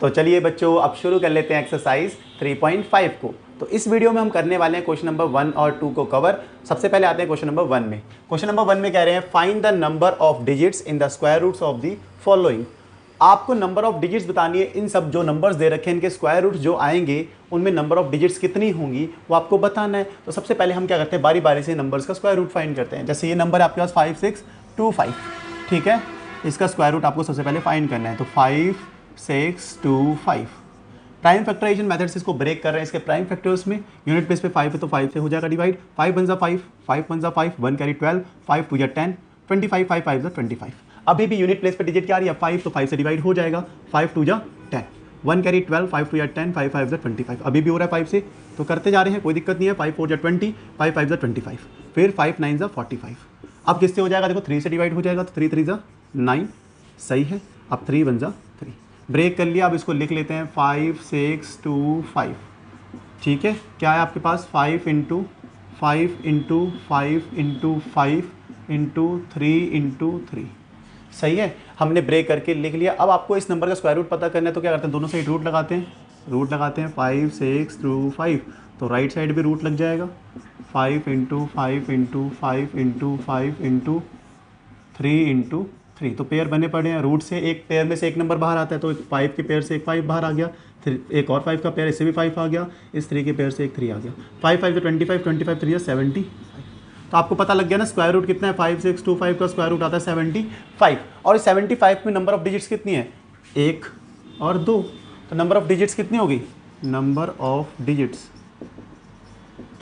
तो चलिए बच्चों अब शुरू कर लेते हैं एक्सरसाइज 3.5 को। तो इस वीडियो में हम करने वाले हैं क्वेश्चन नंबर 1 और 2 को कवर। सबसे पहले आते हैं क्वेश्चन नंबर 1 में। क्वेश्चन नंबर 1 में कह रहे हैं find the number of digits in the square roots of the following. आपको नंबर ऑफ डिजिट्स बतानी है, इन सब जो नंबर्स दे रखे हैं इनके स्क्वायर रूट्स जो आएंगे उनमें नंबर ऑफ डिजिट्स कितनी होंगी वो आपको बताना है। तो सबसे पहले हम क्या करते हैं, बारी बारी से नंबर्स का स्क्वायर रूट फाइंड करते हैं। जैसे ये नंबर है आपके पास 5625, ठीक है, इसका स्क्वायर रूट आपको सबसे पहले फाइंड करना है। तो 5625 प्राइम फैक्टराइजेशन मेथड से इसको ब्रेक कर रहे हैं। इसके प्राइम फैक्टर्स में यूनिट प्लेस पे 5 है तो 5 से हो जाएगा डिवाइड। 5 1 5, 5 1 5, 1 कैरी 12, 5 2 10, 25, 5 5 25। अभी भी यूनिट प्लेस पे डिजिट क्या आ रही है 5, तो 5 से डिवाइड हो जाएगा। 5 2 10, 1 कैरी 12, 5 2 10, 5 5 25। अभी भी हो रहा है 5 से, तो करते जा रहे हैं, कोई दिक्कत नहीं है। 5 4 20, 5 5 25, फिर 5 9 45। अब किससे हो जाएगा, देखो 3 से डिवाइड हो जाएगा, तो 3 3 9, सही है। अब 3 1 3, ब्रेक कर लिया। अब इसको लिख लेते हैं 5625, ठीक है। क्या है आपके पास 5 into 5 into 5 into 5 into 3 into 3, सही है। हमने ब्रेक करके लिख लिया। अब आपको इस नंबर का स्क्वायर रूट पता करना है, तो क्या करते हैं, दोनों साइड रूट लगाते हैं। 5625, तो राइट साइड भी रूट लग जाएगा। 5 into 5 into 5 into 5 into 3 into 3, तो पेयर बने पड़े हैं। रूट से एक पेयर में से एक नंबर बाहर आता है, तो 5 के पेयर से एक 5 बाहर आ गया, फिर एक और 5 का पेयर, इससे भी 5 आ गया, इस 3 के पेयर से एक 3 आ गया। 5 5 25, 25 3 75। तो आपको पता लग गया ना स्क्वायर रूट कितना है। 5625 का स्क्वायर रूट आता है 75, और 75 में नंबर ऑफ डिजिट्स कितनी है, 1 और 2। तो नंबर ऑफ डिजिट्स कितनी होगी, नंबर ऑफ डिजिट्स,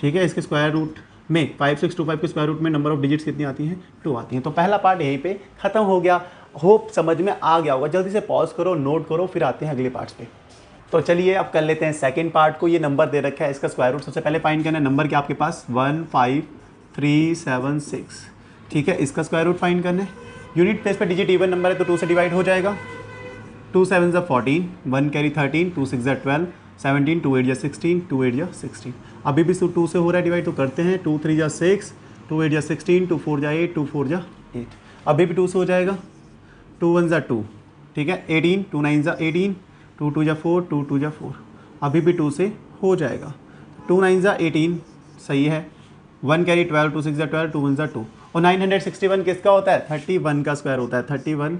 ठीक है। इसके स्क्वायर रूट में 5625 के स्क्वायर रूट में नंबर ऑफ डिजिट्स कितनी आती हैं, 2 आती हैं। तो पहला पार्ट यहीं पे खत्म हो गया। होप समझ में आ गया होगा। जल्दी से पॉज करो, नोट करो, फिर आते हैं अगले पार्ट्स पे। तो चलिए अब कर लेते हैं सेकंड पार्ट को। ये नंबर दे रखा है, इसका स्क्वायर रूट सबसे पहले फाइंड करना है। नंबर क्या आपके पास 15376, ठीक है, इसका स्क्वायर रूट फाइंड करना है। यूनिट प्लेस पे डिजिट इवन नंबर है तो 2 से डिवाइड हो जाएगा। 2 7 14, 1 कैरी 13, 2 6 12, 17, 2 8 16, 2 8 16। अभी भी 2 से हो रहा है डिवाइड, तो करते हैं। 2 3 6, 2 8 16, 2 4 8, 2 4 8। अभी भी 2 से हो जाएगा। 2 1 2, ठीक है, 18, 2 9 18, 2 2 4, 2 2 4। अभी भी 2 से हो जाएगा। 2 9 18, सही है। 1 कैरी 12, 2 6 12, 2 1 2। और 961 किसका होता है, 31 का स्क्वायर होता है। 31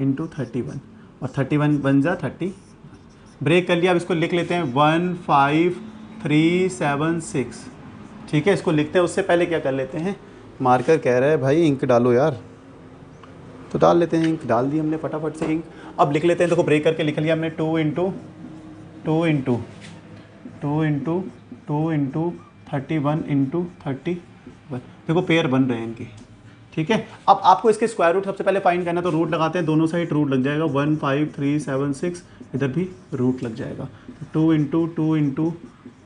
इंटू 31, और 31 1 30। ब्रेक कर लिया। अब इसको लिख लेते हैं 15376, ठीक है। इसको लिखते हैं, उससे पहले क्या कर लेते हैं, मार्कर कह रहा है भाई इंक डालो यार, तो डाल लेते हैं। इंक डाल दी हमने फटाफट से इंक। अब लिख लेते हैं, देखो ब्रेक करके लिख लिया हमने 2 into 2 into 2 into 2 into 31 into 31। देखो पेयर बन रहे हैं इनके, ठीक है। अब आपको इसके स्क्वायर रूट सबसे पहले फाइंड करना है, तो रूट लगाते हैं। दोनों साइड रूट लग जाएगा। 15376, इधर भी रूट लग जाएगा। 2 into 2 into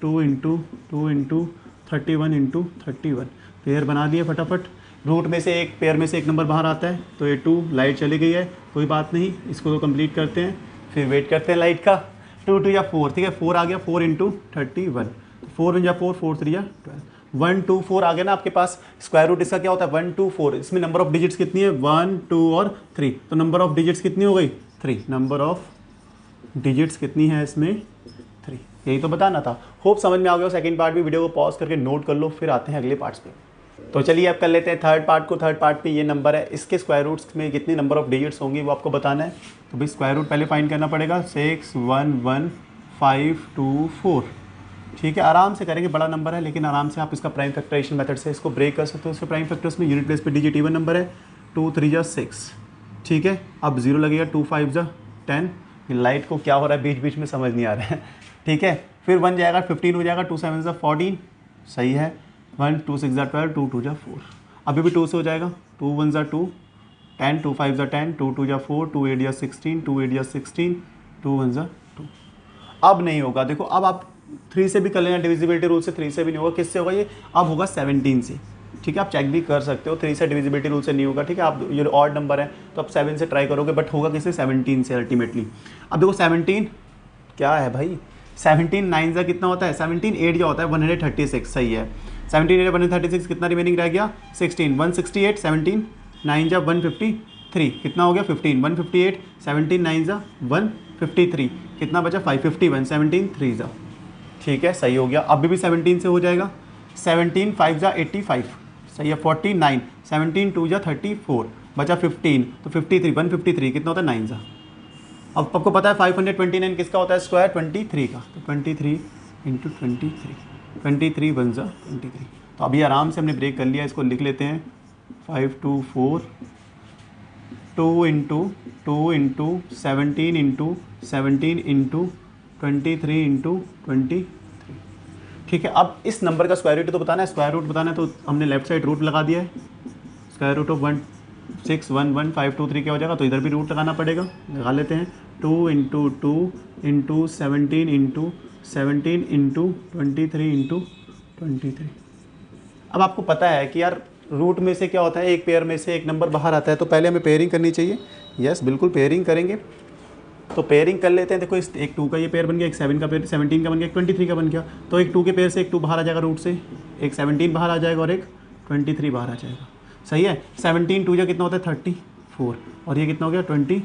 2 into 2 into 31 into 31, pair बना दिए फटाफट। रूट में से एक पेयर में से एक नंबर बाहर आता है, तो ये 2, लाइट चली गई है, कोई बात नहीं। इसको तो कंप्लीट करते हैं, फिर वेट करते हैं लाइट का। 2 2 या 4, ठीक है, 4 आ गया। 4 इंटू 31, 4 1 4, 4 3 12, 1 2 4 आ गया ना आपके पास। स्क्वायर रूट इसका क्या होता है 1 2 4। इसमें नंबर ऑफ डिजिट्स कितनी है 1 2 और 3, तो नंबर ऑफ डिजिट्स कितनी हो गई 3। नंबर ऑफ डिजिट्स कितनी है इसमें 3, यही तो बताना था। होप समझ में आ गया। सेकंड पार्ट भी वीडियो को पॉज करके नोट कर लो, फिर आते हैं अगले पार्ट्स पे। तो चलिए अब कर लेते हैं थर्ड पार्ट को। थर्ड पार्ट पे ये नंबर है, इसके स्क्वायर रूट्स में कितनी नंबर ऑफ डिजिट्स होंगी वो आपको बताना है। तो भाई स्क्वायर रूट पहले फाइंड करना पड़ेगा। 6 1 1 5 2 4, ठीक है। आराम से करेंगे, बड़ा नंबर है, लेकिन आराम से आप इसका प्राइम फैक्टराइजेशन मेथड से इसको ब्रेक कर सकते हो। इसके प्राइम फैक्टर्स में यूनिट प्लेस पे डिजिट इवन नंबर है। 2 3 6, ठीक है। अब 0 लगेगा। 2 5 10। लाइट को क्या हो रहा है बीच बीच में समझ नहीं आ रहा है, ठीक है। फिर 1 जाएगा, 15 हो जाएगा। 2 7 14, सही है। 1 2 6 12, 2 2 4। अभी भी 2 से हो जाएगा। 2 1 2, 10, 2 5 10, 2 2 4, 2 8 16, 2 8 16, 2 1 2। अब नहीं होगा। देखो अब आप 3 से भी कर लेना, डिविजिबिलिटी रूल से 3 से भी नहीं होगा। किससे होगा ये, अब होगा 17 से, ठीक है। आप चेक भी कर सकते हो, 3 से डिविजिबिलिटी रूल से नहीं होगा, ठीक है। आप ये ऑड नंबर है तो आप 7 से ट्राई करोगे, बट होगा किससे 17 से अल्टीमेटली। अब देखो 17 क्या है भाई, 17 9 का कितना होता है, 17 8 क्या होता है 136, सही है। 17 8 136, कितना रिमेनिंग रह गया 16, 168, 17 9 जा 153, कितना हो गया 15, 158, 17 9 जा 53, कितना बचा 5, 51, 17 3 जा, ठीक है सही हो गया। अभी भी 17 से हो जाएगा, 17 5 जा 85, सही है 49, 17 2 जा 34, बचा 15, तो 53 153 कितना होता है 9 जा। अब आपको पता है 529 किसका होता है स्क्वायर 23 का, तो 23 इंटू 23 1 जा 23। तो अभी आराम से हमने ब्रेक कर लिया, इसको लिख लेते हैं 5 2 4 2 इंटू 17 इंटू 17 इंटू 23 इंटू 23, ठीक है। अब इस नंबर का स्क्वायर रूट तो बताना है, स्क्वायर रूट बताना है तो हमने लेफ्ट साइड रूट लगा दिया है। स्क्वायर रूट ऑफ 1611523 क्या हो जाएगा, तो इधर भी रूट लगाना पड़ेगा, लगा लेते हैं 2 into 2 into 17 into 17 into 23 into 23। अब आपको पता है कि यार रूट में से क्या होता है, एक पेयर में से एक नंबर बाहर आता है, तो पहले हमें पेयरिंग करनी चाहिए। यस बिल्कुल पेयरिंग करेंगे, तो पेयरिंग कर लेते हैं। देखो इस एक 2 का ये पेयर बन गया, एक 7 का पेयर 17 का बन गया, एक 23 का बन गया, तो एक 2 के पेयर से एक 2 बाहर आ जाएगा रूट से, एक 17 बाहर आ जाएगा और एक 23 बाहर आ जाएगा, सही है। 17 2 जा कितना होता है 34, और ये कितना हो गया 23,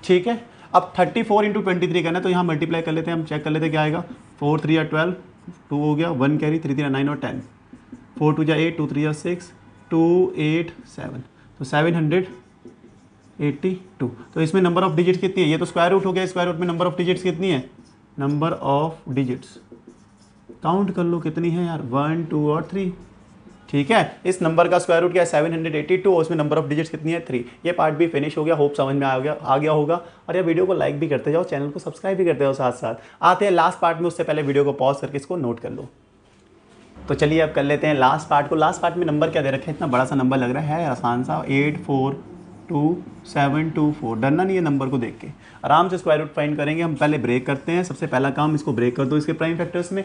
ठीक है। अब 34 इंटू 23 करना है, तो यहाँ मल्टीप्लाई कर लेते हैं, हम चेक कर लेते हैं क्या आएगा। 4 3 या 12, 2 हो गया, 1 कैरी, 3 3 9 और 10, 4 2 जा 8, 2 3 जा 6, 2 8 7, तो 782। तो इसमें नंबर ऑफ डिजिट्स कितनी है, ये तो स्क्वायर रूट हो गया, स्क्वायर रूट में नंबर ऑफ डिजिट्स कितनी है, नंबर ऑफ डिजिट्स काउंट कर लो कितनी है यार, 1 2 और 3, ठीक है। इस नंबर का स्क्वायर रूट क्या है 782, और उसमें नंबर ऑफ डिजिट्स कितनी है 3। ये पार्ट भी फिनिश हो गया, होप समझ में आ गया होगा। और ये वीडियो को लाइक भी करते जाओ, चैनल को सब्सक्राइब भी करते जाओ साथ साथ। आते हैं लास्ट पार्ट में, उससे पहले वीडियो को पॉज करके इसको नोट कर लो। तो चलिए अब कर लेते हैं लास्ट पार्ट को। लास्ट पार्ट में नंबर क्या दे रखा है, इतना बड़ा सा नंबर लग रहा है आसान सा, 842 डरना नहीं है नंबर को देख के, आराम से स्क्वायर रूट फाइंड करेंगे। हम पहले ब्रेक करते हैं, सबसे पहला काम इसको ब्रेक कर दो इसके प्राइम फैक्टर्स में।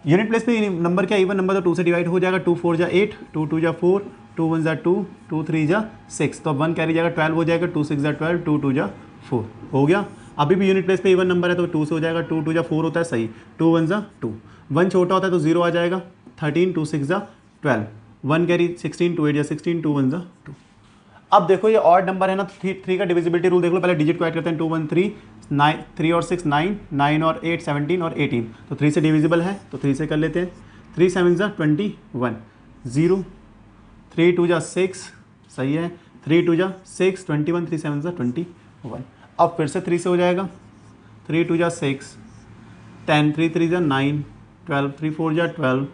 यूनिट प्लेस पे नंबर क्या इवन नंबर, तो 2 से डिवाइड हो जाएगा, 2 4 जा 8, 2 2 जा 4, 2 1 जा 2, 2 3 जा 6, तो अब 1 कैरी जाएगा 12 हो जाएगा, 2 6 जा 12, 2 2 जा 4 हो गया। अभी भी यूनिट प्लेस पे इवन नंबर है तो 2 से हो जाएगा, 2 2 जा 4 होता है सही, 2 1 जा 2, 1 छोटा होता है तो 0 आ जाएगा, 13, 2 6 जा 12, 1 कैरी 16, 2 8 जा 16, 2 1 जा 2। अब देखो ये ऑड नंबर है ना, 3 का डिविजिबिलिटी रूल देख लो, पहले डिजिट को ऐड करते हैं, 2 1 3 9, 3 और 6 9, 9 और 8 17 और 18, तो 3 से डिविजिबल है तो 3 से कर लेते हैं। 3 7 जा 21, 0, 3 2 जा 6, सही है, 3 2 जा 6, 21, 3 7 जा 21। अब फिर से 3 से हो जाएगा, 3 2 जा 6, 10, 3 3 जा 9, 12, 3 4 जा 12,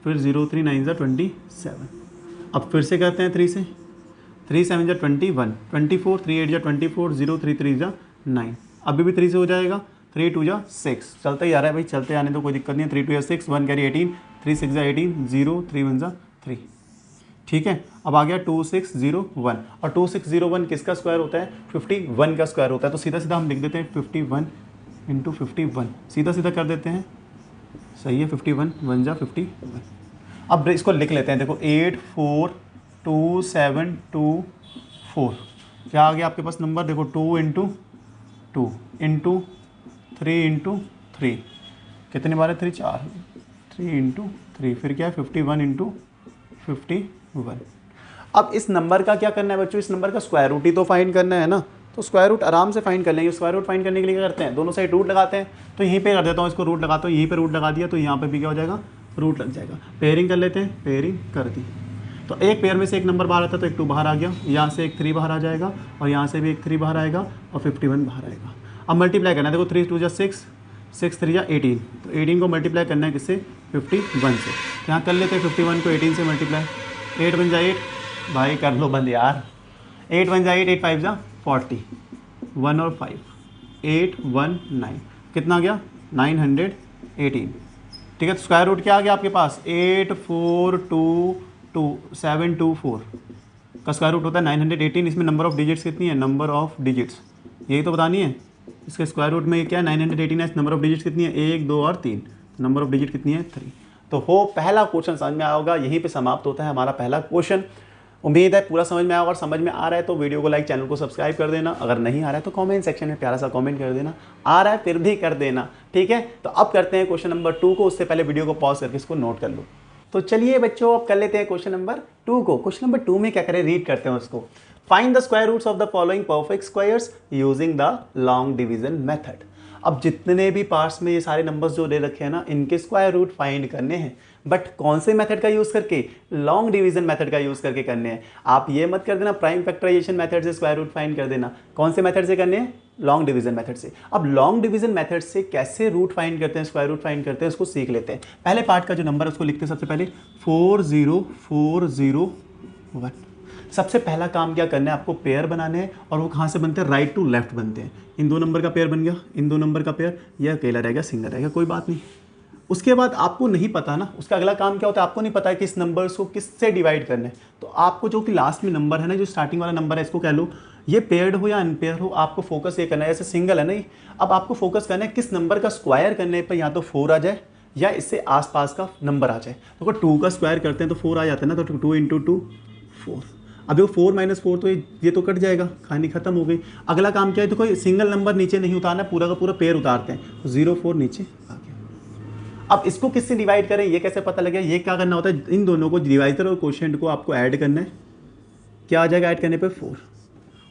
फिर 0 3 9 जा 27। अब फिर से करते हैं 3 से, 3 7 जा 21, 24, 3 8 जा 24, 0 3 3 जा 9, अभी भी 3 से हो जाएगा, 3 2 जा 6, चलते ही आ रहा है भाई, चलते आने तो कोई दिक्कत नहीं है। 3 2 जा 6, 1 कैरी 18, 3 6 जा 18, 0 3 1 जा 3, ठीक है। अब आ गया 2 6 0 1, और 2 6 0 1 किसका स्क्वायर होता है 51 का स्क्वायर होता है, तो सीधा सीधा हम लिख देते हैं 51 इंटू 51, सीधा सीधा कर देते हैं, सही है, 51 1 जा 51। अब इसको लिख लेते हैं, देखो 8 4 2 7 2 4, क्या आ गया आपके पास नंबर, देखो 2 इंटू 2 इंटू 3 इंटू 3, कितने बार है 3 4, 3 इंटू 3, फिर क्या है 51 इंटू 51। अब इस नंबर का क्या करना है बच्चों, इस नंबर का स्क्वायर रूट ही तो फाइंड करना है ना, तो स्क्वायर रूट आराम से फाइंड कर लेंगे। स्क्वायर रूट फाइंड करने के लिए क्या करते हैं, दोनों साइड रूट लगाते हैं, तो यहीं पे कर देता हूँ, इसको रूट लगाता हूँ, यहीं पे रूट लगा दिया तो यहाँ पे भी क्या हो जाएगा रूट लग जाएगा। पेयरिंग कर लेते हैं, पेयरिंग कर दी, तो एक पेयर में से एक नंबर बाहर आता है तो एक 2 बाहर आ गया, यहाँ से एक 3 बाहर आ जाएगा, और यहाँ से भी एक 3 बाहर आएगा, और 51 बाहर आएगा। अब मल्टीप्लाई करना है, देखो 3 2 जा 6, 6 3 जा 18, तो 18 को मल्टीप्लाई करना है किससे 51 से, तो यहाँ कर लेते हैं 51 को 18 से मल्टीप्लाई, 8 1 जा 8, भाई कर लो बंद यार, 8 1 जा 8, 8 5 जा 40, 1 और 5, 8 1 9, कितना आ गया 918, ठीक है। तो स्क्वायर रूट क्या आ गया आपके पास 8422724 का स्क्वायर रूट होता है 918। इसमें नंबर ऑफ डिजिट्स कितनी है, नंबर ऑफ डिजिट्स यही तो बतानी है, इसके स्क्वायर रूट में क्या है 918 है, नंबर ऑफ डिजिट्स कितनी है 1 2 और 3, नंबर ऑफ डिजिट कितनी है 3। तो हो पहला क्वेश्चन समझ में आया होगा, यहीं पे समाप्त होता है हमारा पहला क्वेश्चन। उम्मीद है पूरा समझ में आया, और समझ में आ रहा है तो वीडियो को लाइक, चैनल को सब्सक्राइब कर देना, अगर नहीं आ रहा है तो कमेंट सेक्शन में प्यारा सा कमेंट कर देना, आ रहा है फिर भी कर देना, ठीक है। तो अब करते हैं क्वेश्चन नंबर 2 को, उससे पहले वीडियो को पॉज करके इसको नोट कर लो। तो चलिए बच्चों अब कर लेते हैं क्वेश्चन नंबर 2 को। क्वेश्चन नंबर 2 में क्या करें, रीड करते हैं उसको। Find the square roots of the following perfect squares using the long division method. अब जितने भी पार्ट्स में ये सारे नंबर्स जो दे रखे हैं ना, इनके स्क्वायर रूट फाइंड करने हैं, बट कौन से मेथड का यूज करके? लॉन्ग डिवीजन मेथड का यूज करके करने हैं। आप ये मत कर देना प्राइम फैक्टराइजेशन मेथड से स्क्वायर रूट फाइंड कर देना। कौन से मेथड से करने हैं? लॉन्ग डिवीजन मेथड से। अब लॉन्ग डिवीजन मेथड से कैसे रूट फाइंड करते हैं, स्क्वायर रूट फाइंड करते हैं, उसको सीख लेते हैं। पहले पार्ट का जो नंबर है उसको लिखते हैं सबसे पहले 40401। सबसे पहला काम क्या करना है आपको? पेयर बनाने हैं, और वो कहाँ से बनते हैं? राइट टू लेफ्ट बनते हैं। इन दो नंबर का पेयर बन गया, इन दो नंबर का पेयर, यह अकेला रहेगा, सिंगल रहेगा, कोई बात नहीं। उसके बाद आपको नहीं पता ना, उसका अगला काम क्या होता है, आपको नहीं पता है कि इस नंबर्स को किससे डिवाइड करना है, तो आपको जो कि लास्ट में नंबर है ना, जो स्टार्टिंग वाला नंबर है, इसको कह लो ये पेयर्ड हो या अनपेयर हो, आपको फोकस ये करना है। जैसे सिंगल है ना, अब आपको फोकस करना है किस नंबर का स्क्वायर करने पर या तो 4 आ जाए या इससे आसपास का नंबर आ जाए। तो अगर 2 का स्क्वायर करते हैं तो 4 आ जाता है ना, तो 2 × 2 4। अब देखो 4 - 4 तो ये तो कट जाएगा, कहानी खत्म हो गई। अगला काम क्या है, देखो सिंगल नंबर नीचे नहीं उतारना, पूरा का पूरा पेयर उतारते हैं, 0 4 नीचे आ गया। अब इसको किससे डिवाइड करें, ये कैसे पता लगेगा? ये क्या करना होता है, इन दोनों को डिवाइजर और कोशेंट को आपको ऐड करना है। क्या आ जाएगा ऐड करने पे? 4।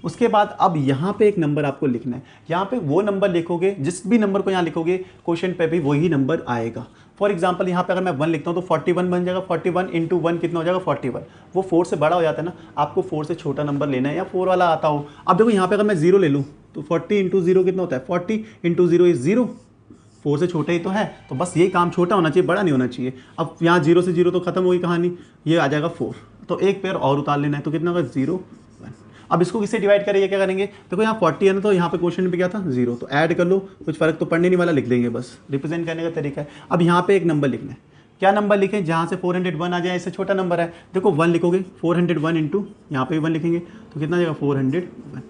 उसके बाद अब यहाँ पे एक नंबर आपको लिखना है। यहाँ पे वो नंबर लिखोगे, जिस भी नंबर को यहाँ लिखोगे कोशेंट पे भी वही नंबर आएगा। फॉर एग्जाम्पल यहाँ पे अगर मैं 1 लिखता हूँ तो 41 बन जाएगा। 41 × 1 कितना हो जाएगा? 41। वो 4 से बड़ा हो जाता है ना, आपको 4 से छोटा नंबर लेना है या 4 वाला आता हो। अब देखो यहाँ पे अगर मैं 0 ले लूँ तो 40 × 0 कितना होता है? 40 × 0 इज 0। 4 से छोटा ही तो है, तो बस ये काम छोटा होना चाहिए, बड़ा नहीं होना चाहिए। अब यहाँ 0 से 0 तो खत्म हो गई कहानी, ये आ जाएगा 4, तो एक पेयर और उतार लेना है, तो कितना होगा? 0 1। अब इसको किससे डिवाइड करेंगे, क्या करेंगे? देखो यहाँ 40 है ना, तो यहाँ पे क्वेश्चन पे क्या था? 0, तो ऐड कर लो, कुछ फर्क तो पड़ने नहीं वाला, लिख देंगे, बस रिप्रेजेंट करने का तरीका है। अब यहाँ पे एक नंबर लिखना है। क्या नंबर लिखें? जहाँ से 401 आ जाए, इससे छोटा नंबर है। देखो 1 लिखोगे, 401 इंटू यहाँ पे 1 लिखेंगे तो कितना जाएगा? 401।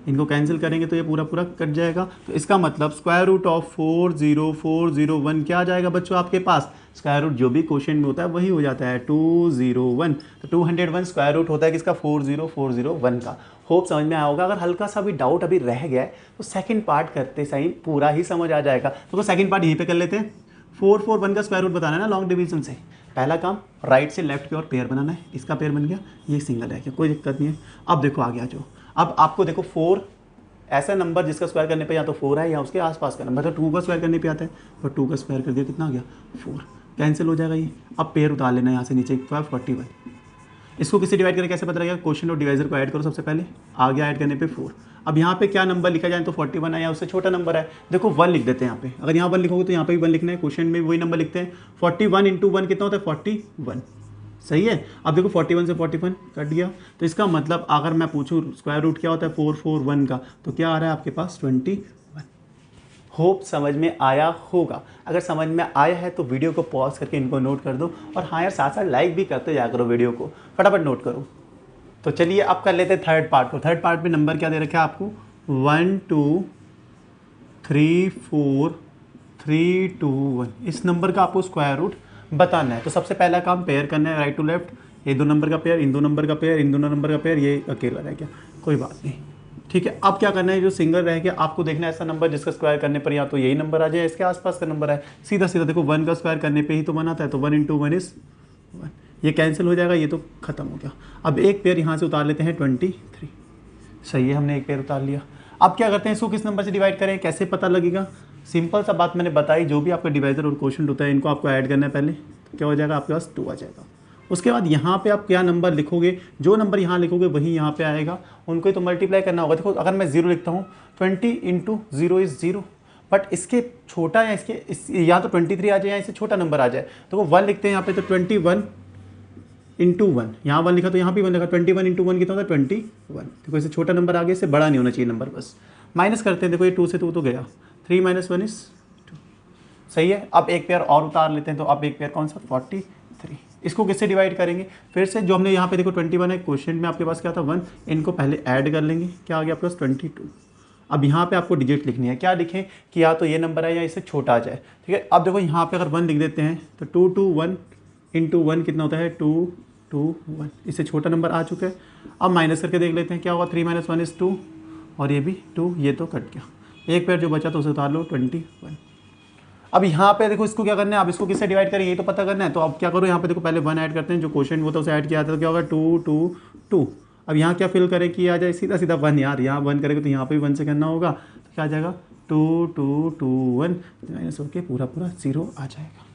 इनको कैंसिल करेंगे तो ये पूरा पूरा कट जाएगा। तो इसका मतलब स्क्वायर रूट ऑफ 40401 क्या आ जाएगा बच्चों आपके पास? स्क्वायर रूट जो भी क्वेश्चन में होता है वही हो जाता है, 201। तो 201 स्क्वायर रूट होता है किसका? 40401 का। होप समझ में आया होगा। अगर हल्का सा भी डाउट अभी रह गया है तो सेकंड पार्ट करते सही पूरा ही समझ आ जाएगा। तो सेकंड पार्ट यहीं पे कर लेते हैं। 441 का स्क्वायर रूट बताना है ना लॉन्ग डिवीजन से। पहला काम राइट से लेफ्ट की ओर पेयर बनाना है। इसका पेयर बन गया, ये सिंगल है, क्या कोई दिक्कत नहीं है। अब देखो आ गया जो, अब आपको देखो 4 ऐसा नंबर जिसका स्क्वायर करने पे या तो 4 है या उसके आसपास का नंबर। तो 2 का स्क्वायर करने पे आता है, तो 2 का स्क्वायर कर दिया, कितना आ गया? 4। कैंसिल हो जाएगा ये। अब पेयर उतार लेना है यहाँ से नीचे, 41। इसको किससे डिवाइड करें, कैसे पता लगेगा? क्वेश्चन और डिवाइजर को ऐड करो सबसे पहले, आ गया ऐड करने पे 4। अब यहाँ पे क्या नंबर लिखा जाए, तो 41 है या उससे छोटा नंबर है। देखो 1 लिख देते हैं यहाँ पे, अगर यहाँ 1 लिखोगे तो यहाँ पे भी 1 लिखना है। क्वेश्चन में वही नंबर लिखते हैं। 41 × 1 कितना होता है? 41। सही है। अब देखो 41 से 41 कट गया, तो इसका मतलब अगर मैं पूछूं स्क्वायर रूट क्या होता है 441 का, तो क्या आ रहा है आपके पास? 21। होप समझ में आया होगा। अगर समझ में आया है तो वीडियो को पॉज करके इनको नोट कर दो, और हाँ यार साथ साथ लाइक भी करते जाया करो, वीडियो को फटाफट नोट करो। तो चलिए अब कर लेते हैं थर्ड पार्ट को। थर्ड पार्ट में नंबर क्या दे रखा है आपको? 1 2 3 4 3 2 1। इस नंबर का आपको स्क्वायर रूट बताना है। तो सबसे पहला काम पेयर करना है, राइट टू लेफ्ट। ये 2 नंबर का पेयर, इन 2 नंबर का पेयर, इन दोनों नंबर का पेयर, ये अकेला रह गया, कोई बात नहीं। ठीक है, अब क्या करना है, जो सिंगल रह गया आपको देखना है ऐसा नंबर जिसका स्क्वायर करने पर या तो यही नंबर आ जाए, इसके आसपास का नंबर है। सीधा सीधा देखो 1 का स्क्वायर करने पे ही तो 1 आता है, तो 1 × 1 इज 1। ये कैंसिल हो जाएगा, ये तो खत्म हो गया। अब एक पेयर यहाँ से उतार लेते हैं 23। सही है, हमने एक पेयर उतार लिया। अब क्या करते हैं, इसको किस नंबर से डिवाइड करें, कैसे पता लगेगा? सिंपल सा बात मैंने बताई, जो भी आपका डिवाइजर और क्वोशिएंट होता है इनको आपको ऐड करना है पहले, तो क्या हो जाएगा आपके पास? 2 आ जाएगा। उसके बाद यहाँ पे आप क्या नंबर लिखोगे, जो नंबर यहाँ लिखोगे वही यहाँ पे आएगा, उनको ही तो मल्टीप्लाई करना होगा। देखो अगर मैं 0 लिखता हूँ, 20 × 0 इज 0, बट इसके छोटा या या तो 23 आ जाए या इससे छोटा नंबर आ जाए। तो 1 लिखते हैं यहाँ पे, तो 21 × 1, यहाँ 1 लिखा तो यहाँ भी 1 लिखा, 21 × 1 कितना होता है? 21। देखो इससे छोटा नंबर आ गया, इससे बड़ा नहीं होना चाहिए नंबर, बस माइनस करते हैं। देखो ये 2 से 2 तो गया, 3 - 1 इज 2। सही है। अब एक पेयर और उतार लेते हैं, तो अब एक पेयर कौन सा? 43। इसको किससे डिवाइड करेंगे? फिर से जो हमने यहाँ पे देखो 21 है, क्वेश्चन में आपके पास क्या था? 1। इनको पहले ऐड कर लेंगे, क्या आ गया आपके पास? 22। अब यहाँ पे आपको डिजिट लिखनी है, क्या लिखें कि या तो ये नंबर है या इससे छोटा आ जाए। ठीक है, अब देखो यहाँ पे अगर 1 लिख देते हैं तो 2 2 1 × 1 कितना होता है? 2 2 1। इससे छोटा नंबर आ चुका है। अब माइनस करके देख लेते हैं क्या होगा? 3 - 1 इज 2, और ये भी 2, ये तो कट गया। एक पेयर जो बचा तो उसे उतार लो, 21। अब यहाँ पे देखो इसको क्या करना है, अब इसको किससे डिवाइड करें ये तो पता करना है। तो अब क्या करो, यहाँ पे देखो पहले 1 ऐड करते हैं, जो क्वेश्चन वो था उसे ऐड किया था, तो क्या होगा? 2 2 2। अब यहाँ क्या फिल करें कि आ जाए सीधा सीधा 1 यार, यहाँ 1 करेंगे तो यहाँ पे भी 1 से करना होगा, तो क्या आ जाएगा 2 2 2 1 माइनस होके पूरा पूरा 0 आ जाएगा।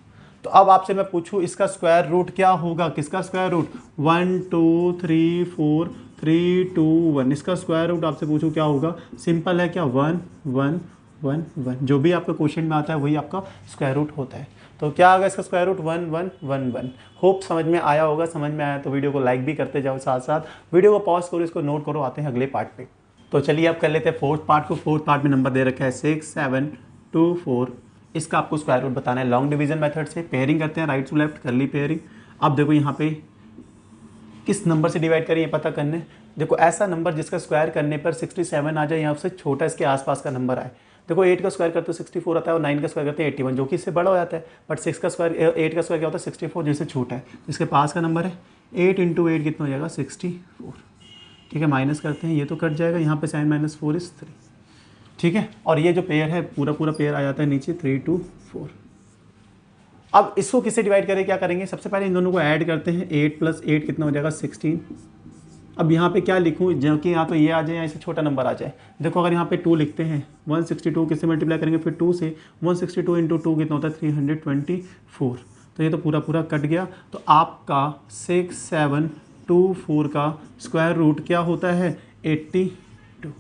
तो अब आपसे मैं पूछूं इसका स्क्वायर रूट क्या होगा, किसका स्क्वायर रूट 1 2 3 4 3 2 1, इसका स्क्वायर रूट आपसे पूछूं क्या होगा, सिंपल है क्या 1 1 1 1, जो भी आपका क्वेश्चन में आता है वही आपका स्क्वायर रूट होता है। तो क्या होगा इसका स्क्वायर रूट 1 1 1 1। होप समझ में आया होगा, समझ में आया तो वीडियो को लाइक भी करते जाओ, साथ साथ वीडियो को पॉज करो, इसको नोट करो, आते हैं अगले पार्ट पे। तो चलिए अब कर लेते हैं फोर्थ पार्ट को। फोर्थ पार्ट में नंबर दे रखा है 6 7 2 4, इसका आपको स्क्वायर रूट बताना है लॉन्ग डिवीजन मेथड से। पेयरिंग करते हैं राइट टू लेफ्ट, कर ली पेयरिंग। अब देखो यहाँ पे किस नंबर से डिवाइड करें ये पता करने। देखो ऐसा नंबर जिसका स्क्वायर करने पर 67 आ जाए या उससे छोटा इसके आसपास का नंबर आए। देखो 8 का स्क्वायर करते हो 64 आता है और 9 का स्क्वायर करते हैं 81, जो कि इससे बड़ा हो जाता है। बट 6 का स्क्वायर 8 का स्क्वायर क्या होता है 64, जिससे छोटा है, जिसके पास का नंबर है 8 × 8 कितना हो जाएगा 64। ठीक है, माइनस करते हैं, ये तो कट जाएगा, यहाँ पे 7 - 4 = 3। ठीक है, और ये जो पेयर है पूरा पूरा पेयर आ जाता है नीचे 3 2 4। अब इसको किससे डिवाइड करें, क्या करेंगे, सबसे पहले इन दोनों को ऐड करते हैं। 8 + 8 कितना हो जाएगा 16। अब यहाँ पे क्या लिखूँ, जो कि यहाँ तो ये आ जाए या इससे छोटा नंबर आ जाए। देखो अगर यहाँ पे 2 लिखते हैं 162 किससे मल्टीप्लाई करेंगे फिर 2 से, 162 × 2 कितना होता है 324। तो ये तो पूरा पूरा कट गया। तो आपका 6 7 2 4 का स्क्वायर रूट क्या होता है 82।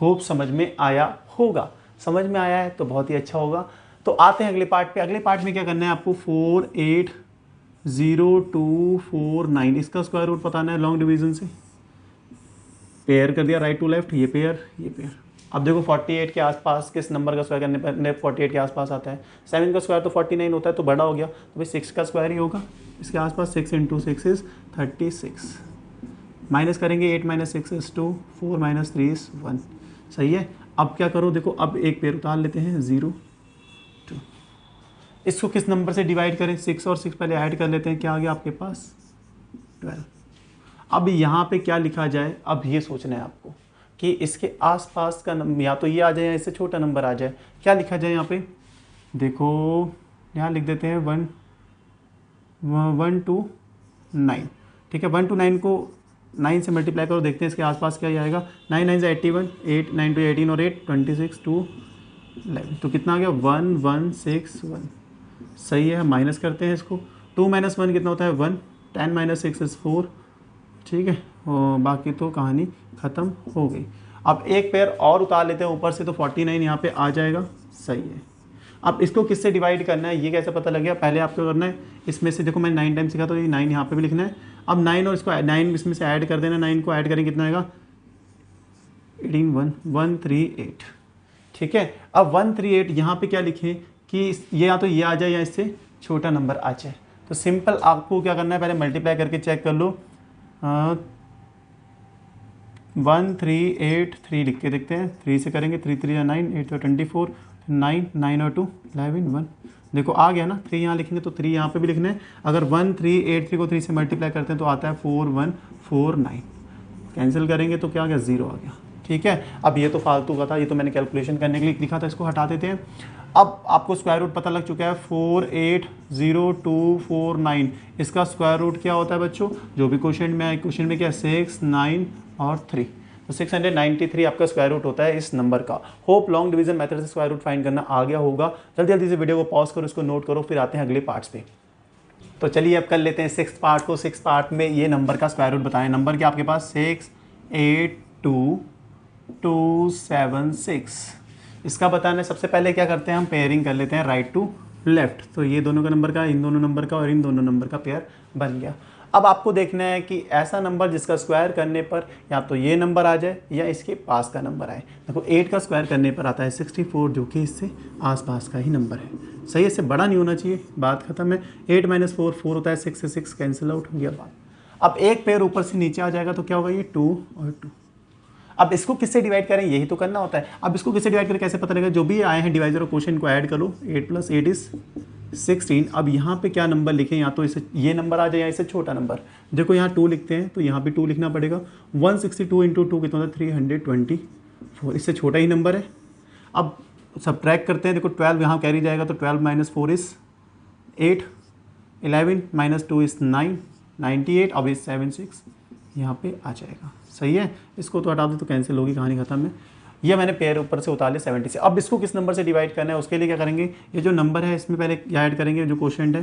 होप समझ में आया होगा, समझ में आया है तो बहुत ही अच्छा होगा। तो आते हैं अगले पार्ट पे। अगले पार्ट में क्या करना है आपको 4 8 0 2 4 9, इसका स्क्वायर रूट बताना है लॉन्ग डिवीजन से। पेयर कर दिया राइट टू लेफ्ट, ये पेयर ये पेयर। अब देखो 48 के आसपास किस नंबर का स्क्वायर करने पर 48 के आसपास आता है, 7 का स्क्वायर तो 49 होता है, तो बड़ा हो गया, तो भाई 6 का स्क्वायर ही होगा इसके आसपास। 6 × 6 = 36। माइनस करेंगे 8 - 6 = 2, 4 - 3 = 1। सही है। अब क्या करो, देखो अब एक पेयर उतार लेते हैं 0 2। इसको किस नंबर से डिवाइड करें, 6 और 6 पहले ऐड कर लेते हैं, क्या आ गया आपके पास 12। अब यहाँ पे क्या लिखा जाए, अब ये सोचना है आपको कि इसके आसपास का नंबर या तो ये आ जाए या इससे छोटा नंबर आ जाए। क्या लिखा जाए यहाँ पे, देखो यहाँ लिख देते हैं 1 1 2 9। ठीक है, 1 to 9 को 9 से मल्टीप्लाई करो, देखते हैं इसके आसपास क्या आएगा। 9 9 = 81, 8 9 × 18 और 8 26 2 11, तो कितना आ गया 1 1 6 1। सही है, माइनस करते हैं इसको। 2 - 1 कितना होता है 1, 10 - 6 = 4। ठीक है, और बाकी तो कहानी ख़त्म हो गई। अब एक पेयर और उतार लेते हैं ऊपर से, तो 49 यहाँ पे आ जाएगा। सही है। अब इसको किससे डिवाइड करना है ये कैसे पता लग गया, पहले आपको करना है इसमें से, देखो मैंने 9 टाइम सीखा तो ये 9 यहाँ पे भी लिखना है। अब 9 और इसको 9 इसमें से ऐड कर देना, 9 को ऐड करेंगे कितना आएगा 18 138। ठीक है, अब 138 यहाँ पे क्या लिखें कि ये या तो ये आ जाए या इससे छोटा नंबर आ जाए। तो सिंपल आपको क्या करना है, पहले मल्टीप्लाई करके चेक कर लो। 1383 लिख के देखते हैं, 3 से करेंगे 3 3 = 9, 8 × 24, 9 9 और 2 11 1। देखो आ गया ना, 3 यहाँ लिखेंगे तो 3 यहाँ पे भी लिखना है। अगर 1383 को 3 से मल्टीप्लाई करते हैं तो आता है 4149। कैंसिल करेंगे तो क्या आ गया 0 आ गया। ठीक है, अब ये तो फालतू का था, ये तो मैंने कैलकुलेशन करने के लिए लिखा था, इसको हटा देते हैं। अब आपको स्क्वायर रूट पता लग चुका है 4802449, इसका स्क्वायर रूट क्या होता है बच्चों, जो भी क्वेश्चन में आए, क्वेश्चन में क्या 6 9 और 3, तो 693 आपका स्क्वायर रूट होता है इस नंबर का। होप लॉन्ग डिवीजन मेथड से स्क्वायर रूट फाइंड करना आ गया होगा। जल्दी जल्दी से वीडियो को पॉज करो, इसको नोट करो, फिर आते हैं अगले पार्ट्स पे। तो चलिए अब कर लेते हैं 6th पार्ट को। 6th पार्ट में ये नंबर का स्क्वायर रूट बताएं। नंबर क्या आपके पास 68226, इसका बताना है। सबसे पहले क्या करते हैं, हम पेयरिंग कर लेते हैं राइट टू लेफ्ट। तो ये दोनों का नंबर का, इन दोनों नंबर का और इन दोनों नंबर का पेयर बन गया। अब आपको देखना है कि ऐसा नंबर जिसका स्क्वायर करने पर या तो ये नंबर आ जाए या इसके पास का नंबर आए। देखो 8 का स्क्वायर करने पर आता है 64, जो कि इससे आसपास का ही नंबर है। सही है, इससे बड़ा नहीं होना चाहिए, बात खत्म है। 8 - 4 4 होता है, 6 से 6 कैंसिल आउट हो गया बात। अब एक पेयर ऊपर से नीचे आ जाएगा तो क्या होगा, ये 2 और 2। अब इसको किससे डिवाइड करें, यही तो करना होता है। अब इसको किससे डिवाइड करें कैसे पता लगेगा, जो भी आए हैं डिवाइजर और क्वेश्चन को ऐड करो। 8 + 8 = 16। अब यहाँ पे क्या नंबर लिखें, या तो इसे ये नंबर आ जाए या इससे छोटा नंबर। देखो यहाँ 2 लिखते हैं तो यहाँ भी 2 लिखना पड़ेगा। 162 × 2 कितना होता है 324, इससे छोटा ही नंबर है। अब सब्ट्रैक्ट करते हैं, देखो 12 यहाँ कैरी जाएगा तो 12 - 4 = 8, 11 - 2 = 9, 98। अब इस 7 6 यहाँ पे आ जाएगा। सही है, इसको तो हटा दो तो कैंसिल होगी, कहानी खत्म है। ये मैंने पेयर ऊपर से उतार लिया 70 से। अब इसको किस नंबर से डिवाइड करना है उसके लिए क्या करेंगे, ये जो नंबर है इसमें पहले ऐड करेंगे, जो क्वोशिएंट है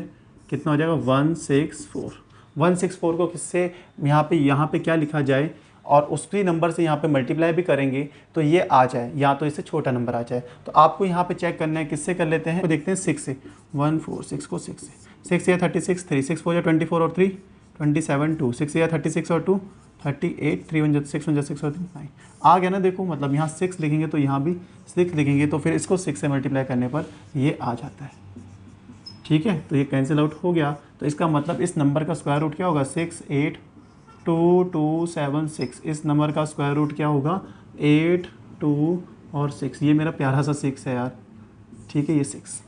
कितना हो जाएगा 164। 164 को किससे यहाँ पे क्या लिखा जाए और उसकी नंबर से यहाँ पे मल्टीप्लाई भी करेंगे तो ये आ जाए, या तो इससे छोटा नंबर आ जाए। तो आपको यहाँ पे चेक करना है, किससे कर लेते हैं, तो देखते हैं 6 से। 146 को 6 से, 6 या 36, 3 6 4 या 24 और 3 27, 2 6 या 36 और 2 38, 3 1 6 1 6 और 3 9 आ गया ना। देखो मतलब यहाँ 6 लिखेंगे तो यहाँ भी 6 लिखेंगे, तो फिर इसको 6 से मल्टीप्लाई करने पर ये आ जाता है। ठीक है, तो ये कैंसिल आउट हो गया। तो इसका मतलब इस नंबर का स्क्वायर रूट क्या होगा 68226। इस नंबर का स्क्वायर रूट क्या होगा 8 2 और 6। ये मेरा प्यारा सा 6 है यार, ठीक है, ये 6,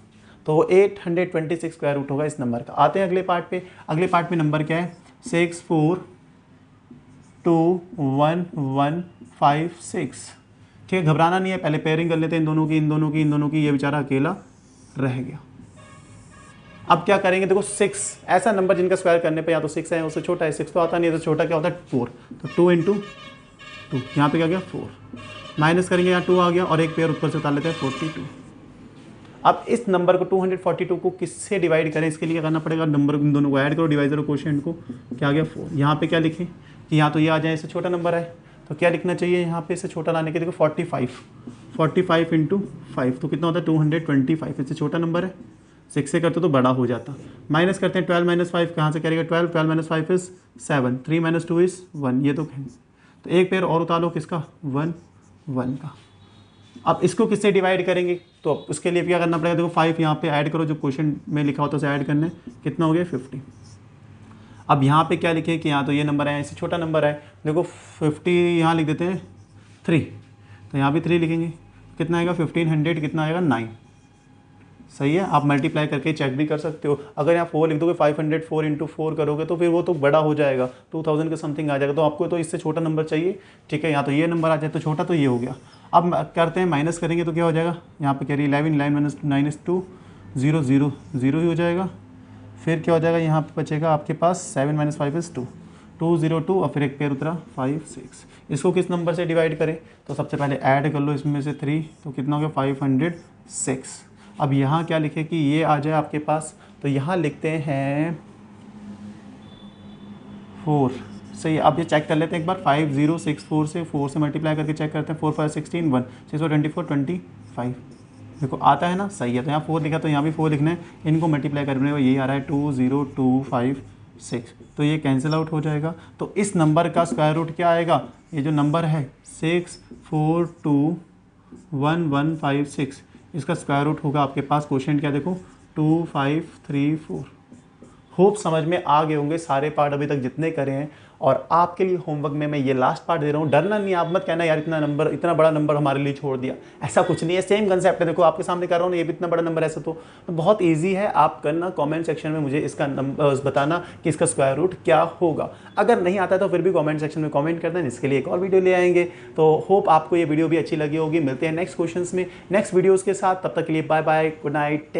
तो 826 स्क्वायर रूट होगा इस नंबर का। आते हैं अगले पार्ट पे। अगले पार्ट में नंबर क्या है 6421156। ठीक है, घबराना नहीं है, पहले पेयरिंग कर लेते हैं इन दोनों की। ये बेचारा अकेला रह गया। अब क्या करेंगे, देखो 6 ऐसा नंबर जिनका स्क्वायर करने पे या तो 6 है उससे छोटा है, 6 तो आता नहीं है, तो छोटा क्या होता है 4। तो 2 × 2, यहाँ पे क्या गया 4, माइनस करेंगे, यहाँ 2 आ गया और एक पेयर ऊपर से उतार लेते हैं 42। अब इस नंबर को 242 को किससे डिवाइड करें, इसके लिए क्या करना पड़ेगा, नंबर इन दोनों को ऐड करो, डिवाइजर और क्वोशिएंट को। क्या आ गया 4। यहाँ पे क्या लिखें कि यहाँ तो ये आ जाए, इससे छोटा नंबर है, तो क्या लिखना चाहिए यहाँ पे इससे छोटा लाने के, देखो 45 × 5 तो कितना होता है 225। इससे छोटा नंबर है, 6 से करते तो बड़ा हो जाता। माइनस करते हैं 12 - 5, कहाँ से करेगा 12 5 इज़ 7, 3 - 2 इज़ 1। ये तो एक पेयर और उतार लो, किसका 1 1 का। अब इसको किससे डिवाइड करेंगे, तो उसके लिए क्या करना पड़ेगा, देखो 5 यहाँ पे ऐड करो, जो क्वेश्चन में लिखा होता है उसे ऐड करना है, कितना हो गया 50। अब यहाँ पे क्या लिखे कि यहाँ तो ये नंबर है, इससे छोटा नंबर है, देखो 50 यहाँ लिख देते हैं 3, तो यहाँ भी 3 लिखेंगे, कितना आएगा 1500, कितना आएगा 9। सही है, आप मल्टीप्लाई करके चेक भी कर सकते हो। अगर यहाँ 4 लिख दोगे 500, 4 × 4 करोगे तो फिर वो तो बड़ा हो जाएगा, 2000 के समथिंग आ जाएगा। तो आपको तो इससे छोटा नंबर चाहिए, ठीक है, यहाँ तो ये नंबर आ जाए, तो छोटा तो ये हो गया। अब करते हैं, माइनस करेंगे तो क्या हो जाएगा, यहाँ पे कैरी 11 9 - 2 0 0 0 ही हो जाएगा। फिर क्या हो जाएगा, यहाँ पे बचेगा आपके पास 7 - 5 इज़ 2 202 और फिर एक पेयर उतरा 5 6। इसको किस नंबर से डिवाइड करें, तो सबसे पहले ऐड कर लो इसमें से 3, तो कितना हो गया 506। अब यहाँ क्या लिखे कि ये आ जाए आपके पास, तो यहाँ लिखते हैं 4। सही है, अब ये चेक कर लेते हैं एक बार, 5064 से 4 से मल्टीप्लाई करके चेक करते हैं, 4 5 16 1 6 24 25। देखो आता है ना, सही है। तो यहाँ 4 लिखा, तो यहाँ भी 4 लिखना है, इनको मल्टीप्लाई करने में यही आ रहा है 20256। तो ये कैंसिल आउट हो जाएगा। तो इस नंबर का स्क्वायर रूट क्या आएगा, ये जो नंबर है 6421156, इसका स्क्वायर रूट होगा आपके पास, क्वोशिएंट क्या देखो 2534। होप समझ में आ गए होंगे सारे पार्ट अभी तक जितने करे हैं। और आपके लिए होमवर्क में मैं ये लास्ट पार्ट दे रहा हूँ, डरना नहीं, आप मत कहना यार इतना बड़ा नंबर हमारे लिए छोड़ दिया, ऐसा कुछ नहीं है, सेम कंसेप्ट है। देखो आपके सामने कर रहा हूँ ना, ये भी इतना बड़ा नंबर, ऐसा तो बहुत ईजी है। आप करना कमेंट सेक्शन में मुझे इसका नंबर बताना कि इसका स्क्वायर रूट क्या होगा। अगर नहीं आता तो फिर भी कमेंट सेक्शन में कमेंट कर दें, इसके लिए एक और वीडियो ले आएंगे। तो होप आपको ये वीडियो भी अच्छी लगी होगी। मिलते हैं नेक्स्ट क्वेश्चन में नेक्स्ट वीडियोज़ के साथ, तब तक के लिए बाय बाय, गुड नाइट।